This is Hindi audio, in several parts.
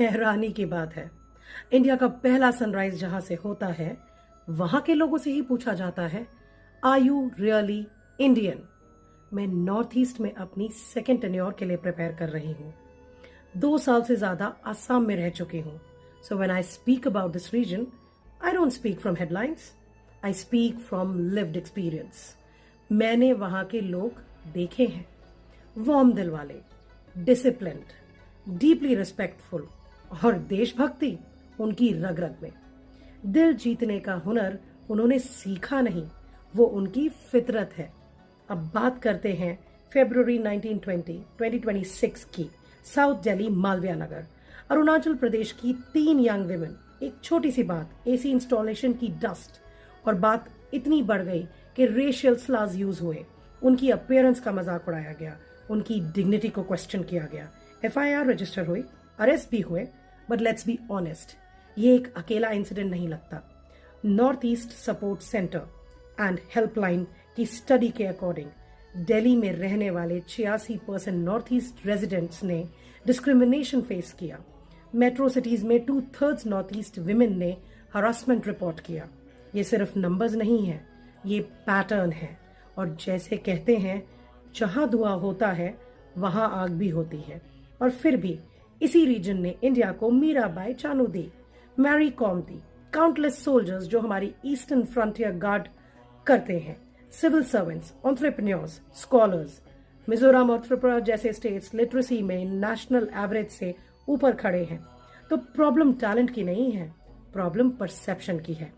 हैरानी की बात है, इंडिया का पहला सनराइज जहां से होता है वहां के लोगों से ही पूछा जाता है, आर यू रियली इंडियन? मैं नॉर्थ ईस्ट में अपनी सेकेंड टेन्योर के लिए प्रिपेयर कर रही हूँ। 2 साल से ज्यादा असम में रह चुकी हूँ। So when I speak about this region, I don't speak from headlines, I speak from lived experience. मैंने वहां के लोग देखे हैं, वार्म दिल वाले, डिसिप्लिन्ड, डीपली रिस्पेक्टफुल, और देशभक्ति उनकी रग रग में। दिल जीतने का हुनर उन्होंने सीखा नहीं, वो उनकी फितरत है। अब बात करते हैं फरवरी 2026 की। साउथ दिल्ली मालविया नगर, अरुणाचल प्रदेश की 3 यंग विमेन। एक छोटी सी बात, एसी इंस्टॉलेशन की डस्ट, और बात इतनी बढ़ गई कि रेशियल स्लाज यूज हुए, उनकी अपीयरेंस का मजाक उड़ाया गया, उनकी डिग्निटी को क्वेश्चन किया गया। FIR रजिस्टर हुई, अरेस्ट भी हुए, बट लेट्स बी ऑनेस्ट, ये एक अकेला इंसिडेंट नहीं लगता। North east support centre and helpline की स्टडी के अकॉर्डिंग दिल्ली में रहने वाले 86% नॉर्थ ईस्ट रेजिडेंट्स ने डिस्क्रिमिनेशन फेस किया। मेट्रो सिटीज में 2/3 नॉर्थ ईस्ट विमेन ने हरासमेंट रिपोर्ट किया। ये सिर्फ नंबर्स नहीं है, ये पैटर्न है। और जैसे कहते हैं, जहां धुआं होता है वहां आग भी होती है। और फिर भी इसी रीजन ने इंडिया को मीराबाई चानू दी, मैरी कॉम दी, काउंटलेस सोल्जर्स जो हमारी ईस्टर्न फ्रंटियर गार्ड करते हैं, civil servants, entrepreneurs, scholars. Mizoram और त्रिपुरा जैसे स्टेट्स लिटरेसी में नेशनल एवरेज से ऊपर खड़े हैं। तो प्रॉब्लम टैलेंट की नहीं है, प्रॉब्लम परसेप्शन की है।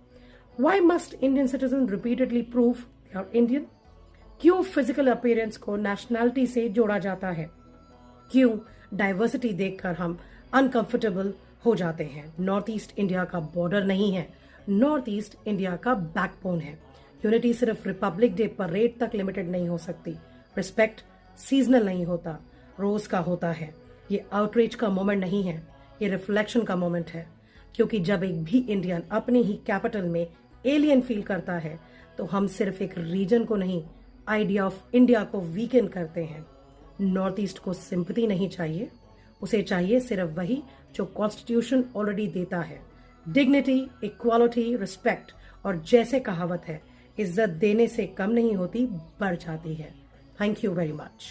Why must Indian citizens repeatedly prove they are Indian? क्यों फिजिकल अपीयरेंस को नेशनैलिटी से जोड़ा जाता है? क्यों डाइवर्सिटी देखकर हम अनकंफर्टेबल हो जाते हैं? नॉर्थ ईस्ट इंडिया का बॉर्डर नहीं है, नॉर्थ ईस्ट इंडिया का बैकबोन है। यूनिटी सिर्फ रिपब्लिक डे परेड तक लिमिटेड नहीं हो सकती। रिस्पेक्ट सीजनल नहीं होता, रोज का होता है। ये आउटरीच का मोमेंट नहीं है, ये रिफ्लेक्शन का मोमेंट है। क्योंकि जब एक भी इंडियन अपनी ही कैपिटल में एलियन फील करता है, तो हम सिर्फ एक रीजन को नहीं, आइडिया ऑफ इंडिया को वीकन करते हैं। नॉर्थ ईस्ट को सिंपैथी नहीं चाहिए, उसे चाहिए सिर्फ वही जो कॉन्स्टिट्यूशन ऑलरेडी देता है, डिग्निटी, इक्वालिटी, रिस्पेक्ट। और जैसे कहावत है, इज्जत देने से कम नहीं होती, बढ़ जाती है। Thank you very much.